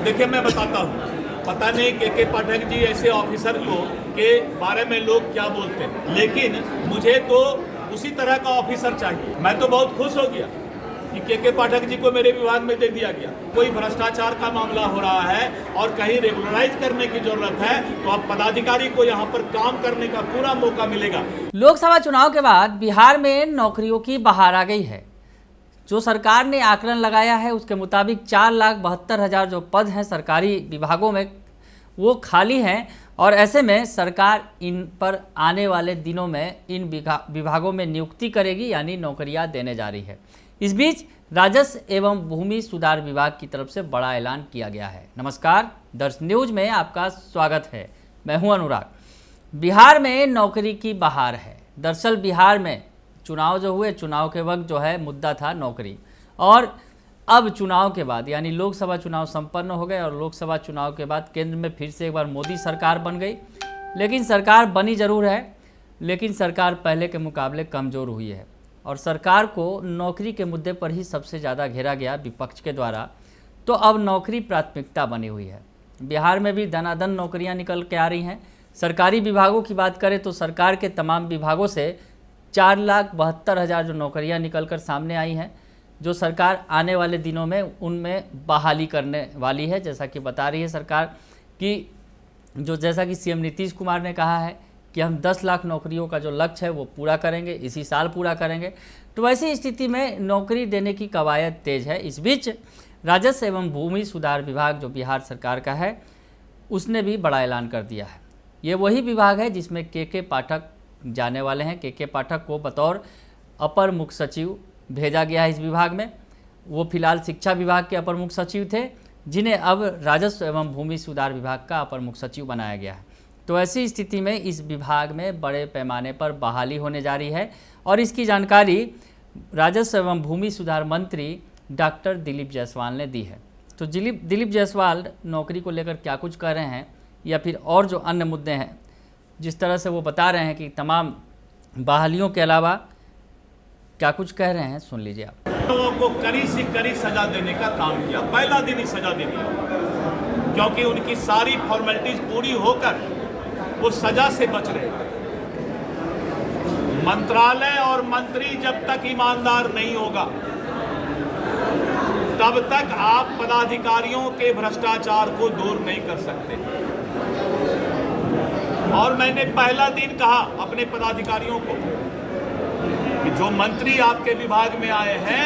देखिए मैं बताता हूँ, पता नहीं के पाठक जी ऐसे ऑफिसर को के बारे में लोग क्या बोलते हैं, लेकिन मुझे तो उसी तरह का ऑफिसर चाहिए। मैं तो बहुत खुश हो गया कि के पाठक जी को मेरे विभाग में दे दिया गया। कोई भ्रष्टाचार का मामला हो रहा है और कहीं रेगुलराइज करने की जरूरत है तो अब पदाधिकारी को यहाँ पर काम करने का पूरा मौका मिलेगा। लोकसभा चुनाव के बाद बिहार में नौकरियों की बहार आ गई है। जो सरकार ने आकलन लगाया है उसके मुताबिक 4,72,000 जो पद हैं सरकारी विभागों में वो खाली हैं और ऐसे में सरकार इन पर आने वाले दिनों में इन विभागों में नियुक्ति करेगी, यानी नौकरियां देने जा रही है। इस बीच राजस्व एवं भूमि सुधार विभाग की तरफ से बड़ा ऐलान किया गया है। नमस्कार, दर्श न्यूज में आपका स्वागत है। मैं हूं अनुराग। बिहार में नौकरी की बहार है। दरअसल बिहार में चुनाव जो हुए, चुनाव के वक्त जो है मुद्दा था नौकरी, और अब चुनाव के बाद यानी लोकसभा चुनाव संपन्न हो गए और लोकसभा चुनाव के बाद केंद्र में फिर से एक बार मोदी सरकार बन गई। लेकिन सरकार बनी जरूर है, लेकिन सरकार पहले के मुकाबले कमज़ोर हुई है और सरकार को नौकरी के मुद्दे पर ही सबसे ज़्यादा घेरा गया विपक्ष के द्वारा। तो अब नौकरी प्राथमिकता बनी हुई है। बिहार में भी धनाधन नौकरियां निकल के आ रही हैं। सरकारी विभागों की बात करें तो सरकार के तमाम विभागों से 4,72,000 जो नौकरियां निकलकर सामने आई हैं, जो सरकार आने वाले दिनों में उनमें बहाली करने वाली है। जैसा कि बता रही है सरकार कि जैसा कि सीएम नीतीश कुमार ने कहा है कि हम 10 लाख नौकरियों का जो लक्ष्य है वो पूरा करेंगे, इसी साल पूरा करेंगे। तो ऐसी स्थिति में नौकरी देने की कवायद तेज है। इस बीच राजस्व एवं भूमि सुधार विभाग जो बिहार सरकार का है उसने भी बड़ा ऐलान कर दिया है। ये वही विभाग है जिसमें के पाठक जाने वाले हैं। के पाठक को बतौर अपर मुख्य सचिव भेजा गया है इस विभाग में। वो फिलहाल शिक्षा विभाग के अपर मुख्य सचिव थे, जिन्हें अब राजस्व एवं भूमि सुधार विभाग का अपर मुख्य सचिव बनाया गया है। तो ऐसी स्थिति में इस विभाग में बड़े पैमाने पर बहाली होने जा रही है और इसकी जानकारी राजस्व एवं भूमि सुधार मंत्री डॉक्टर दिलीप जायसवाल ने दी है। तो दिलीप जायसवाल नौकरी को लेकर क्या कुछ कह रहे हैं या फिर और जो अन्य मुद्दे हैं, जिस तरह से वो बता रहे हैं कि तमाम बहालियों के अलावा क्या कुछ कह रहे हैं, सुन लीजिए आप। लोगों को कड़ी से कड़ी सजा देने का काम किया, पहला दिन ही सजा देनी, क्योंकि उनकी सारी फॉर्मेलिटीज पूरी होकर वो सजा से बच रहे थे। मंत्रालय और मंत्री जब तक ईमानदार नहीं होगा तब तक आप पदाधिकारियों के भ्रष्टाचार को दूर नहीं कर सकते। और मैंने पहला दिन कहा अपने पदाधिकारियों को कि जो मंत्री आपके विभाग में आए हैं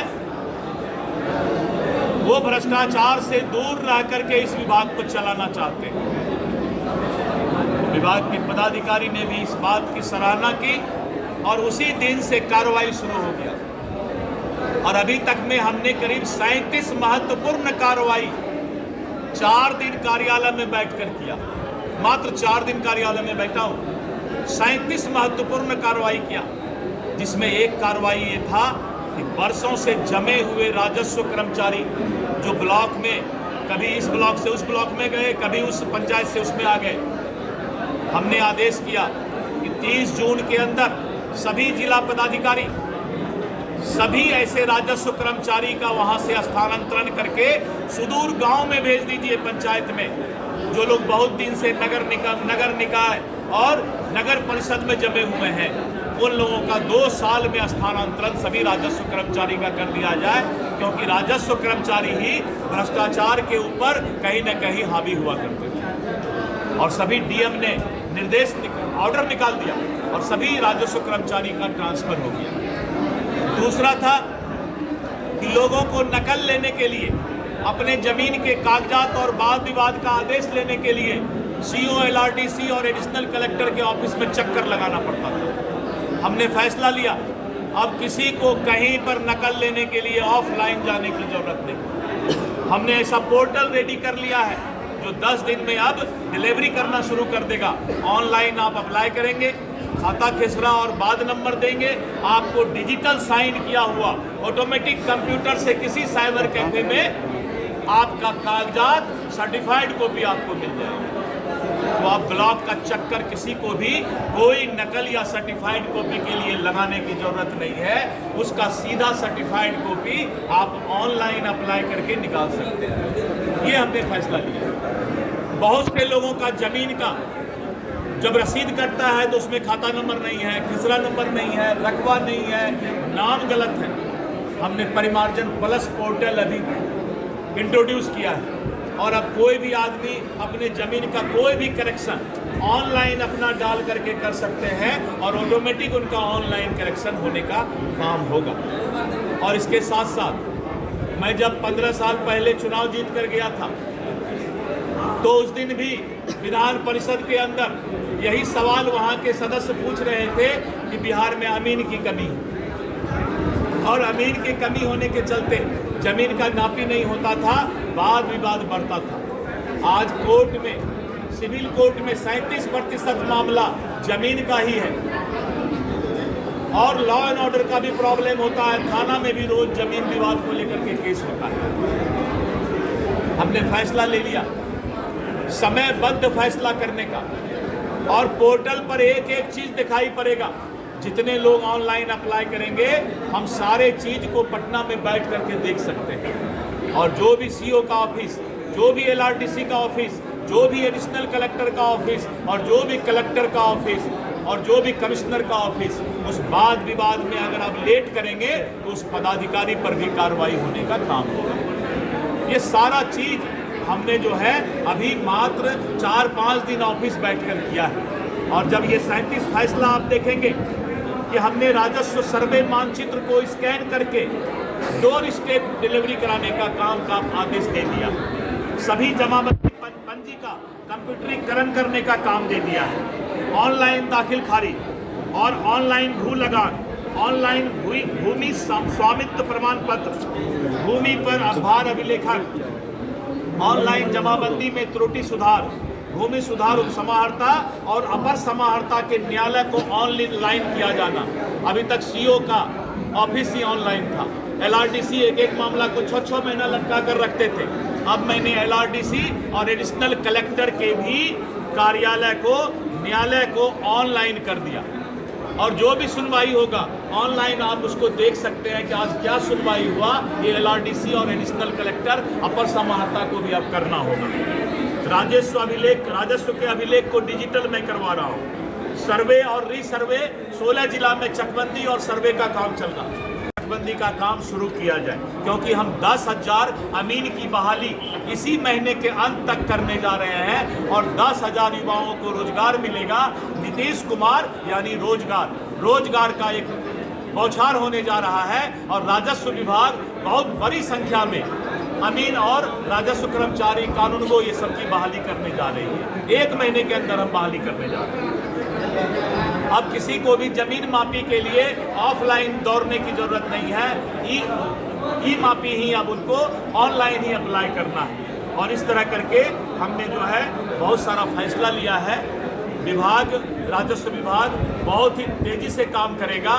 वो भ्रष्टाचार से दूर रह करके इस विभाग को चलाना चाहते हैं। विभाग के पदाधिकारी ने भी इस बात की सराहना की और उसी दिन से कार्रवाई शुरू हो गया। और अभी तक में हमने करीब 37 महत्वपूर्ण कार्रवाई 4 दिन कार्यालय में बैठकर किया। मात्र 4 दिन कार्यालय में बैठा हूं, 37 महत्वपूर्ण कार्रवाई किया, जिसमें एक कार्रवाई ये था कि वर्षों से जमे हुए राजस्व कर्मचारी जो ब्लॉक में कभी इस ब्लॉक से उस ब्लॉक में गए, कभी उस पंचायत से उसमें आ गए, हमने आदेश किया कि 30 जून के अंदर सभी जिला पदाधिकारी सभी ऐसे राजस्व कर्मचारी का वहां से स्थानांतरण करके सुदूर गांव में भेज दीजिए। पंचायत में जो लोग बहुत दिन से नगर निकाय और नगर परिषद में जमे हुए हैं, उन लोगों का 2 साल में स्थानांतरण सभी राजस्व कर्मचारी का कर दिया जाए, क्योंकि राजस्व कर्मचारी ही भ्रष्टाचार के ऊपर कहीं न कहीं हावी हुआ करते थे। और सभी डीएम ने ऑर्डर निकाल दिया और सभी राजस्व कर्मचारी का ट्रांसफर हो गया। दूसरा था कि लोगों को नकल लेने के लिए, अपने जमीन के कागजात और वाद विवाद का आदेश लेने के लिए सीओ, LRDC और एडिशनल कलेक्टर के ऑफिस में चक्कर लगाना पड़ता था। हमने फैसला लिया अब किसी को कहीं पर नकल लेने के लिए ऑफलाइन जाने की जरूरत नहीं। हमने ऐसा पोर्टल रेडी कर लिया है जो 10 दिन में अब डिलीवरी करना शुरू कर देगा। ऑनलाइन आप अप्लाई करेंगे, खाता खेसरा और बाद नंबर देंगे, आपको डिजिटल साइन किया हुआ ऑटोमेटिक कंप्यूटर से किसी साइबर कैफे में आपका कागजात सर्टिफाइड कॉपी आपको मिल जाएगी। तो आप ब्लॉक का चक्कर किसी को भी कोई नकल या सर्टिफाइड कॉपी के लिए लगाने की जरूरत नहीं है। उसका सीधा सर्टिफाइड कॉपी आप ऑनलाइन अप्लाई करके निकाल सकते हैं। ये हमने फैसला लिया। बहुत से लोगों का जमीन का जब रसीद कटता है तो उसमें खाता नंबर नहीं है, खसरा नंबर नहीं है, रकबा नहीं है, नाम गलत है। हमने परिमार्जन प्लस पोर्टल अभी इंट्रोड्यूस किया है और अब कोई भी आदमी अपने ज़मीन का कोई भी करेक्शन ऑनलाइन अपना डाल करके कर सकते हैं और ऑटोमेटिक उनका ऑनलाइन करेक्शन होने का काम होगा। और इसके साथ साथ मैं जब 15 साल पहले चुनाव जीत कर गया था तो उस दिन भी विधान परिषद के अंदर यही सवाल वहाँ के सदस्य पूछ रहे थे कि बिहार में अमीन की कमी है और अमीन की कमी होने के चलते जमीन का नापी नहीं होता था, वाद विवाद बढ़ता था। आज कोर्ट में, सिविल कोर्ट में 37% मामला जमीन का ही है और लॉ एंड ऑर्डर का भी प्रॉब्लम होता है। थाना में भी रोज जमीन विवाद को लेकर के केस होता है। हमने फैसला ले लिया समयबद्ध फैसला करने का और पोर्टल पर एक एक चीज दिखाई पड़ेगा। जितने लोग ऑनलाइन अप्लाई करेंगे हम सारे चीज को पटना में बैठ करके देख सकते हैं और जो भी सीओ का ऑफिस, जो भी एलआरडीसी का ऑफिस, जो भी एडिशनल कलेक्टर का ऑफिस और जो भी कलेक्टर का ऑफिस और जो भी कमिश्नर का ऑफिस, उस वाद विवाद में अगर आप लेट करेंगे तो उस पदाधिकारी पर भी कार्रवाई होने का काम होगा। ये सारा चीज हमने जो है अभी मात्र 4-5 दिन ऑफिस बैठकर किया है और जब ये 37 फैसला आप देखेंगे कि हमने राजस्व सर्वे मानचित्र को स्कैन करके डोर स्टेप डिलीवरी कराने का काम का आदेश दे दिया, सभी जमाबंदी पंजी का कंप्यूटरीकरण करने का काम दे दिया है, ऑनलाइन दाखिल खारिज और ऑनलाइन भू लगान, ऑनलाइन भूमि स्वामित्व प्रमाण पत्र, भूमि पर आधार अभिलेखन, ऑनलाइन जमाबंदी में त्रुटि सुधार, भूमि सुधार उपसमाहर्ता और अपर समाहर्ता के न्यायालय को ऑनलाइन किया जाना। अभी तक सीओ का ऑफिस ही ऑनलाइन था। एलआरडीसी एक मामला को 6-6 महीना लटका कर रखते थे। अब मैंने एलआरडीसी और एडिशनल कलेक्टर के भी कार्यालय को, न्यायालय को ऑनलाइन कर दिया और जो भी सुनवाई होगा ऑनलाइन आप उसको देख सकते हैं कि आज क्या सुनवाई हुआ। ये एलआरडीसी और एडिशनल कलेक्टर अपर समाहर्ता को भी अब करना होगा। राजस्व के अभिलेख को डिजिटल में करवा रहा हूँ। सर्वे और रीसर्वे 16 जिला में चकबंदी और सर्वे का काम चल रहा है। चकबंदी का काम शुरू किया जाए क्योंकि हम 10,000 अमीन की बहाली इसी महीने के अंत तक करने जा रहे हैं और 10,000 युवाओं को रोजगार मिलेगा। नीतीश कुमार यानी रोजगार का एक बौछार होने जा रहा है और राजस्व विभाग बहुत बड़ी संख्या में अमीन और राजस्व कर्मचारी, कानूनगो, ये सब की बहाली करने जा रही है। 1 महीने के अंदर हम बहाली करने जा रहे हैं। अब किसी को भी जमीन मापी के लिए ऑफलाइन दौड़ने की जरूरत नहीं है। ई मापी ही अब उनको ऑनलाइन ही अप्लाई करना है और इस तरह करके हमने जो है बहुत सारा फैसला लिया है। राजस्व विभाग बहुत ही तेजी से काम करेगा,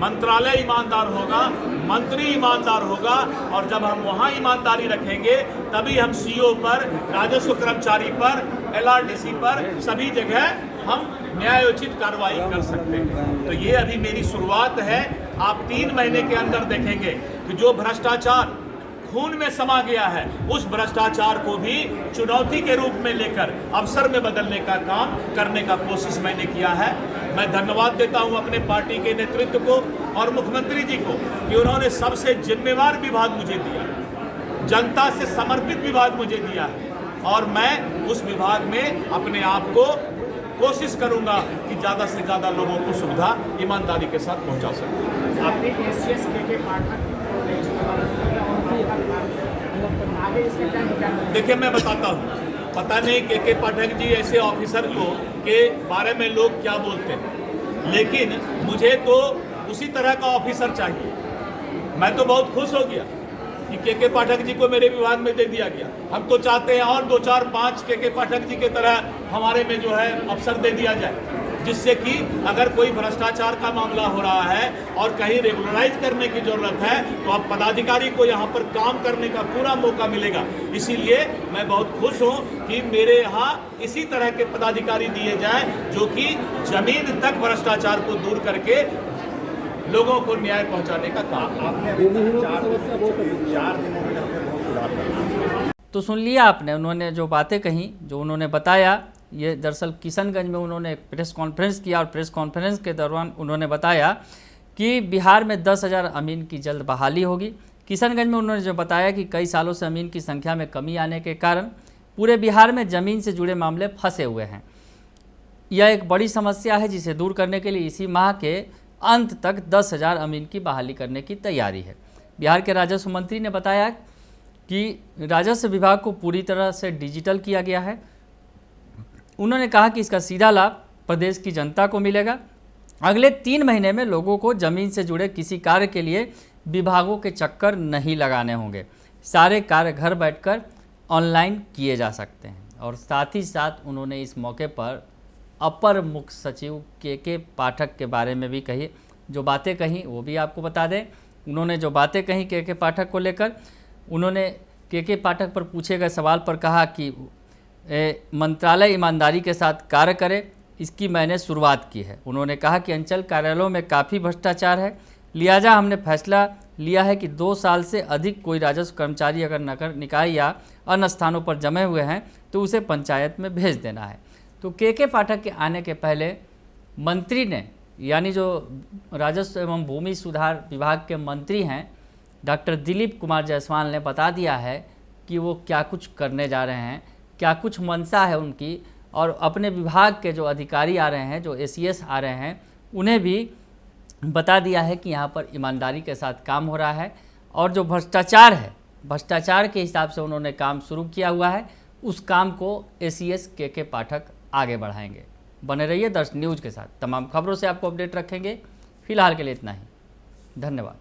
मंत्रालय ईमानदार होगा, मंत्री ईमानदार होगा और जब हम वहाँ ईमानदारी रखेंगे तभी हम सीओ पर, राजस्व कर्मचारी पर, एलआरडीसी पर, सभी जगह हम न्यायोचित कार्रवाई कर सकते हैं। तो ये अभी मेरी शुरुआत है। आप 3 महीने के अंदर देखेंगे कि जो भ्रष्टाचार खून में समा गया है उस भ्रष्टाचार को भी चुनौती के रूप में लेकर अवसर में बदलने का काम करने का कोशिश मैंने किया है। मैं धन्यवाद देता हूं अपने पार्टी के नेतृत्व को और मुख्यमंत्री जी को कि उन्होंने सबसे जिम्मेवार विभाग मुझे दिया, जनता से समर्पित विभाग मुझे दिया है और मैं उस विभाग में अपने आप को कोशिश करूंगा कि ज़्यादा से ज़्यादा लोगों को सुविधा ईमानदारी के साथ पहुंचा सकूं। देखिए मैं बताता हूँ, पता नहीं के पाठक जी ऐसे ऑफिसर को के बारे में लोग क्या बोलते हैं, लेकिन मुझे तो उसी तरह का ऑफिसर चाहिए। मैं तो बहुत खुश हो गया कि के पाठक जी को मेरे विभाग में दे दिया गया। हम तो चाहते हैं और 2-4-5 के पाठक जी की तरह हमारे में जो है अफसर दे दिया जाए, जिससे कि अगर कोई भ्रष्टाचार का मामला हो रहा है और कहीं रेगुलराइज करने की जरूरत है तो अब पदाधिकारी को यहाँ पर काम करने का पूरा मौका मिलेगा। इसीलिए मैं बहुत खुश हूँ कि मेरे यहाँ इसी तरह के पदाधिकारी दिए जाएं जो कि जमीन तक भ्रष्टाचार को दूर करके लोगों को न्याय पहुंचाने का काम। तो सुन लिया आपने उन्होंने जो बातें कही, जो उन्होंने बताया। ये दरअसल किशनगंज में उन्होंने एक प्रेस कॉन्फ्रेंस किया और प्रेस कॉन्फ्रेंस के दौरान उन्होंने बताया कि बिहार में 10,000 अमीन की जल्द बहाली होगी। किशनगंज में उन्होंने जो बताया कि कई सालों से अमीन की संख्या में कमी आने के कारण पूरे बिहार में ज़मीन से जुड़े मामले फंसे हुए हैं। यह एक बड़ी समस्या है जिसे दूर करने के लिए इसी माह के अंत तक 10,000 अमीन की बहाली करने की तैयारी है। बिहार के राजस्व मंत्री ने बताया कि राजस्व विभाग को पूरी तरह से डिजिटल किया गया है। उन्होंने कहा कि इसका सीधा लाभ प्रदेश की जनता को मिलेगा। अगले 3 महीने में लोगों को ज़मीन से जुड़े किसी कार्य के लिए विभागों के चक्कर नहीं लगाने होंगे। सारे कार्य घर बैठकर ऑनलाइन किए जा सकते हैं। और साथ ही साथ उन्होंने इस मौके पर अपर मुख्य सचिव के पाठक के बारे में भी कही। जो बातें कहीं वो भी आपको बता दें। उन्होंने जो बातें कही के पाठक को लेकर, उन्होंने के पाठक पर पूछे गए सवाल पर कहा कि मंत्रालय ईमानदारी के साथ कार्य करे, इसकी मैंने शुरुआत की है। उन्होंने कहा कि अंचल कार्यालयों में काफ़ी भ्रष्टाचार है, लिहाजा हमने फैसला लिया है कि 2 साल से अधिक कोई राजस्व कर्मचारी अगर नगर निकाय या अन्य स्थानों पर जमे हुए हैं तो उसे पंचायत में भेज देना है। तो के पाठक के आने के पहले मंत्री ने, यानी जो राजस्व एवं भूमि सुधार विभाग के मंत्री हैं डॉक्टर दिलीप कुमार जायसवाल ने बता दिया है कि वो क्या कुछ करने जा रहे हैं, क्या कुछ मंशा है उनकी। और अपने विभाग के जो अधिकारी आ रहे हैं, जो एसीएस आ रहे हैं, उन्हें भी बता दिया है कि यहाँ पर ईमानदारी के साथ काम हो रहा है। और जो भ्रष्टाचार है, भ्रष्टाचार के हिसाब से उन्होंने काम शुरू किया हुआ है, उस काम को एसीएस के पाठक आगे बढ़ाएंगे। बने रहिए दर्श न्यूज़ के साथ। तमाम खबरों से आपको अपडेट रखेंगे। फिलहाल के लिए इतना ही। धन्यवाद।